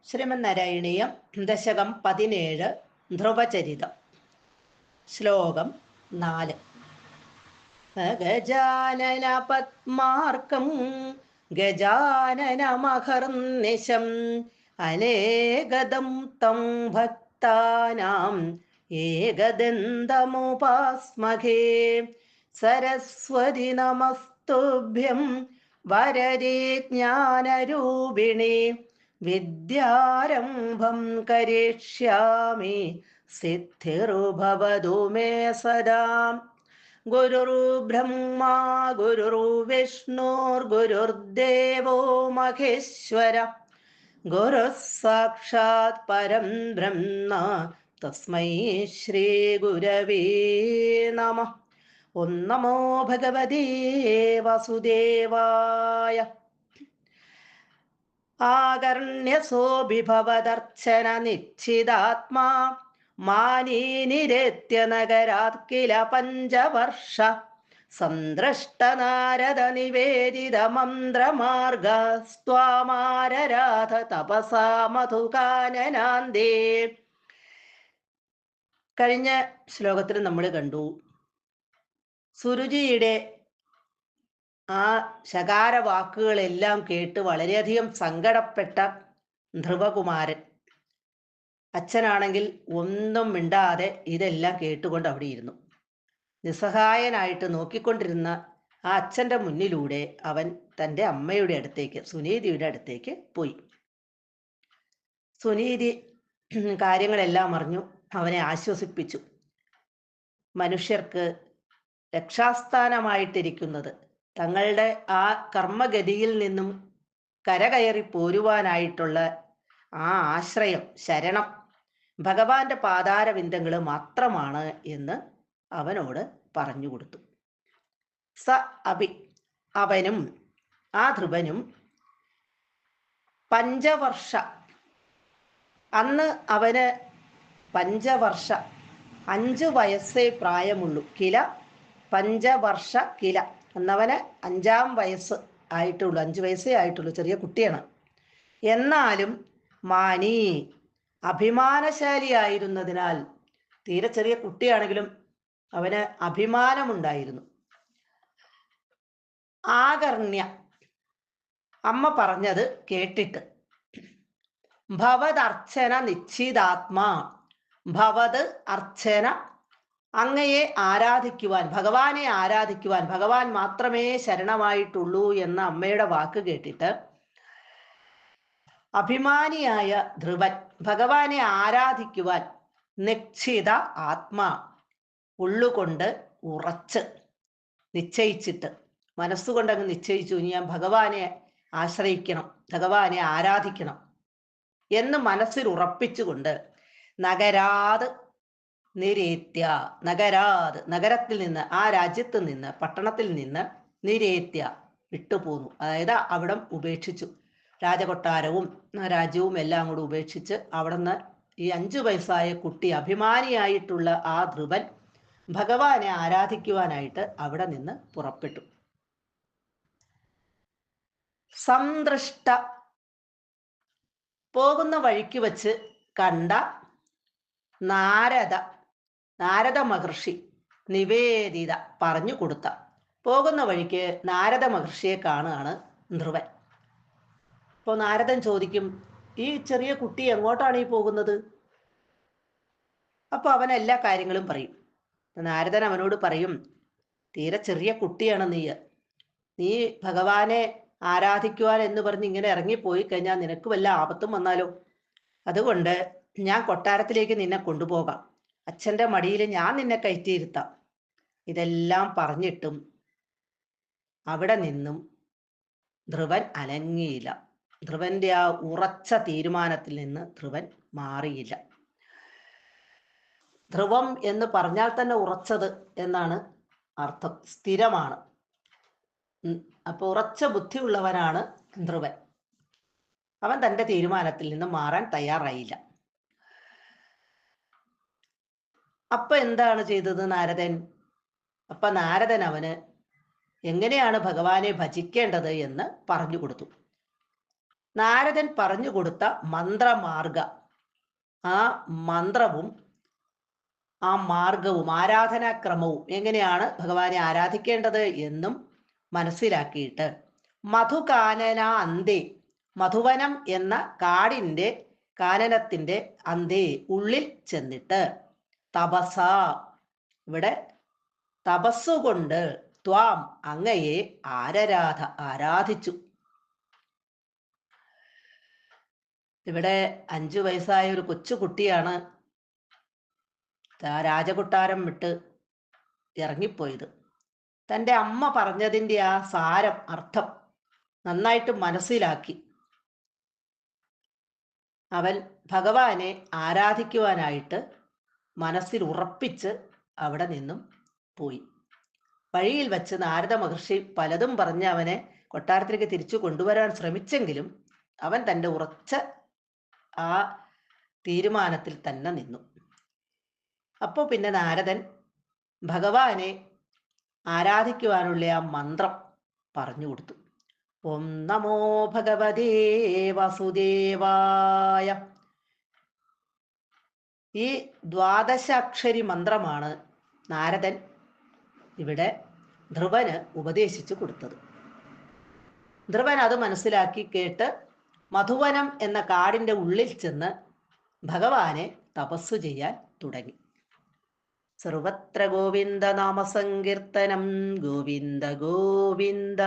ശ്രീമന്നാരായണീയം ദശകം 17 ധ്രുവചരിതം ശ്ലോകം 4. ഗജാനന പത്മാർക്കം ഗജാനനമഹർനിശം അനേകദം തം ഭക്താനാം ഏകദന്തമുപാസ്മഹേ. സരസ്വതി നമസ്തുഭ്യം വരദേ ജ്ഞാനരൂപിണേ വിദ്യാരംഭം കരിഷ്യാമി സിദ്ധിർഭവതു മേ സദാ. ഗുരുർബ്രഹ്മാ ഗുരുർവിഷ്ണുർഗുരുർദേവോ മഹേശ്വര ഗുരുഃ സാക്ഷാത് പരം ബ്രഹ്മ തസ്മൈ ശ്രീ ഗുരവേ നമഃ. ഓം നമോ ഭഗവതേ വാസുദേവായ. ആകർണ്യസോഭിഭവദർശന നിശ്ചിതാത്മാ മാനീനിരേത്യ നഗരാത് കില പഞ്ചവർഷ സന്ദ്രഷ്ട നാരദ നിവേദിത മന്ത്രമാർഗ സ്വാമാരരാധ തപസാ മധുകാനനാന്തേ. കഴിഞ്ഞ ശ്ലോകത്തിൽ നമ്മൾ കണ്ടു സുരുചിയുടെ ആ ശകാര വാക്കുകളെല്ലാം കേട്ട് വളരെയധികം സങ്കടപ്പെട്ട ധ്രുവകുമാരൻ അച്ഛനാണെങ്കിൽ ഒന്നും മിണ്ടാതെ ഇതെല്ലാം കേട്ടുകൊണ്ട് അവിടെ ഇരുന്നു. നിസ്സഹായനായിട്ട് നോക്കിക്കൊണ്ടിരുന്ന ആ അച്ഛൻ്റെ മുന്നിലൂടെ അവൻ തൻ്റെ അമ്മയുടെ അടുത്തേക്ക് സുനീതിയുടെ അടുത്തേക്ക് പോയി. സുനീതി കാര്യങ്ങളെല്ലാം അറിഞ്ഞു, അവനെ ആശ്വസിപ്പിച്ചു. മനുഷ്യർക്ക് രക്ഷാസ്ഥാനമായിട്ടിരിക്കുന്നത് തങ്ങളുടെ ആ കർമ്മഗതിയിൽ നിന്നും കരകയറി പോരുവാനായിട്ടുള്ള ആ ആശ്രയം, ശരണം ഭഗവാന്റെ പാതാരവിന്ദങ്ങൾ മാത്രമാണ് എന്ന് അവനോട് പറഞ്ഞു കൊടുത്തു. സ അഭി, അവനും ആ ധ്രുവനും പഞ്ചവർഷ, അന്ന് അവന് പഞ്ചവർഷ 5 വയസ്സേ പ്രായമുള്ളൂ. കില പഞ്ചവർഷ കില, അന്നവന് 5-ാം വയസ്സ് ആയിട്ടുള്ളൂ, 5 വയസ്സേ ആയിട്ടുള്ളൂ, ചെറിയ കുട്ടിയാണ്. എന്നാലും മാനി, അഭിമാനശാലിയായിരുന്നതിനാൽ, തീരെ ചെറിയ കുട്ടിയാണെങ്കിലും അവന് അഭിമാനമുണ്ടായിരുന്നു. ആകർണ്യ, അമ്മ പറഞ്ഞത് കേട്ടിട്ട്. ഭവത് അർച്ചന നിശ്ചിതാത്മാ, ഭവത് അർച്ചന, അങ്ങയെ ആരാധിക്കുവാൻ, ഭഗവാനെ ആരാധിക്കുവാൻ, ഭഗവാൻ മാത്രമേ ശരണമായിട്ടുള്ളൂ എന്ന അമ്മയുടെ വാക്ക് കേട്ടിട്ട് അഭിമാനിയായ ധ്രുവൻ ഭഗവാനെ ആരാധിക്കുവാൻ നിശ്ചിത ആത്മാ, ഉള്ളുകൊണ്ട് ഉറച്ച് നിശ്ചയിച്ചിട്ട്, മനസ്സുകൊണ്ട് അങ്ങ് നിശ്ചയിച്ചു, ഞാൻ ഭഗവാനെ ആശ്രയിക്കണം, ഭഗവാനെ ആരാധിക്കണം എന്ന് മനസ്സിൽ ഉറപ്പിച്ചുകൊണ്ട് നഗരാത് നിരേത്യ, നഗരാത് നഗരത്തിൽ നിന്ന്, ആ രാജ്യത്ത് നിന്ന്, പട്ടണത്തിൽ നിന്ന്, നിരേത്യ വിട്ടുപോന്നു, അതായത് അവിടം ഉപേക്ഷിച്ചു. രാജകൊട്ടാരവും രാജ്യവും എല്ലാം കൂടെ ഉപേക്ഷിച്ച് അവിടുന്ന് ഈ 5 വയസ്സായ കുട്ടി, അഭിമാനിയായിട്ടുള്ള ആ ധ്രുവൻ ഭഗവാനെ ആരാധിക്കുവാനായിട്ട് അവിടെ നിന്ന് പുറപ്പെട്ടു. സന്തൃഷ്ട, പോകുന്ന വഴിക്ക് വച്ച് കണ്ട നാരദ മഹർഷി, നിവേദിത പറഞ്ഞു കൊടുത്ത, പോകുന്ന വഴിക്ക് നാരദ മഹർഷിയെ കാണുകയാണ് ധ്രുവൻ. അപ്പോൾ നാരദൻ ചോദിക്കും, ഈ ചെറിയ കുട്ടി എങ്ങോട്ടാണ് ഈ പോകുന്നത്? അപ്പോൾ അവൻ എല്ലാ കാര്യങ്ങളും പറയും. നാരദൻ അവനോട് പറയും, തീരെ ചെറിയ കുട്ടിയാണ് നീ ഭഗവാനെ ആരാധിക്കുവാൻ എന്ന് പറഞ്ഞ് ഇങ്ങനെ ഇറങ്ങിപ്പോയി കഴിഞ്ഞാൽ നിനക്ക് വല്ല ആപത്തും വന്നാലോ, അതുകൊണ്ട് ഞാൻ കൊട്ടാരത്തിലേക്ക് നിന്നെ കൊണ്ടുപോകാം, അച്ഛൻ്റെ മടിയിൽ ഞാൻ നിന്നെ കയറ്റിയിരുത്താം. ഇതെല്ലാം പറഞ്ഞിട്ടും അവിടെ നിന്നും ധ്രുവൻ അനങ്ങിയില്ല. ധ്രുവന്റെ ആ ഉറച്ച തീരുമാനത്തിൽ നിന്ന് ധ്രുവൻ മാറിയില്ല. ധ്രുവം എന്ന് പറഞ്ഞാൽ തന്നെ ഉറച്ചത് എന്നാണ് അർത്ഥം, സ്ഥിരമാണ്. അപ്പോൾ ഉറച്ച ബുദ്ധിയുള്ളവനാണ് ധ്രുവൻ. അവൻ തൻ്റെ തീരുമാനത്തിൽ നിന്ന് മാറാൻ തയ്യാറായില്ല. അപ്പൊ എന്താണ് ചെയ്തത് നാരദൻ? അപ്പൊ നാരദൻ അവന് എങ്ങനെയാണ് ഭഗവാനെ ഭജിക്കേണ്ടത് എന്ന് പറഞ്ഞു കൊടുത്തു. നാരദൻ പറഞ്ഞു കൊടുത്ത മന്ത്രമാർഗ ആ മന്ത്രവും ആ മാർഗവും ആരാധനാക്രമവും എങ്ങനെയാണ് ഭഗവാനെ ആരാധിക്കേണ്ടത് എന്നും മനസ്സിലാക്കിയിട്ട് മധുകാനന അന്തേ, മധുവനം എന്ന കാനനത്തിന്റെ അന്തേ ഉള്ളിൽ ചെന്നിട്ട് തപസ, ഇവിടെ തപസ്സുകൊണ്ട് ത്വാം അങ്ങയെ ആരാധിച്ചു. ഇവിടെ 5 വയസ്സായ ഒരു കൊച്ചുകുട്ടിയാണ് രാജകൊട്ടാരം വിട്ട് ഇറങ്ങിപ്പോയത്. തൻ്റെ അമ്മ പറഞ്ഞതിൻ്റെ ആ സാരം, അർത്ഥം നന്നായിട്ട് മനസ്സിലാക്കി അവൻ ഭഗവാനെ ആരാധിക്കുവാനായിട്ട് മനസ്സിൽ ഉറപ്പിച്ച് അവിടെ നിന്നും പോയി. വഴിയിൽ വച്ച് നാരദ മഹർഷി പലതും പറഞ്ഞ് അവനെ കൊട്ടാരത്തിലേക്ക് തിരിച്ചു കൊണ്ടുവരാൻ ശ്രമിച്ചെങ്കിലും അവൻ തൻ്റെ ഉറച്ച ആ തീരുമാനത്തിൽ തന്നെ നിന്നു. അപ്പോൾ പിന്നെ നാരദൻ ഭഗവാനെ ആരാധിക്കുവാനുള്ള ആ മന്ത്രം പറഞ്ഞു കൊടുത്തു. ഓം നമോ ഭഗവതേ വാസുദേവായ. ഈ ദ്വാദശാക്ഷരി മന്ത്രമാണ് നാരദൻ ഇവിടെ ധ്രുവന് ഉപദേശിച്ചു കൊടുത്തത്. ധ്രുവൻ അത് മനസ്സിലാക്കി കേട്ട് മധുവനം എന്ന കാടിൻ്റെ ഉള്ളിൽ ചെന്ന് ഭഗവാനെ തപസ്സു ചെയ്യാൻ തുടങ്ങി. സർവത്ര ഗോവിന്ദ നാമസങ്കീർത്തനം, ഗോവിന്ദ ഗോവിന്ദ.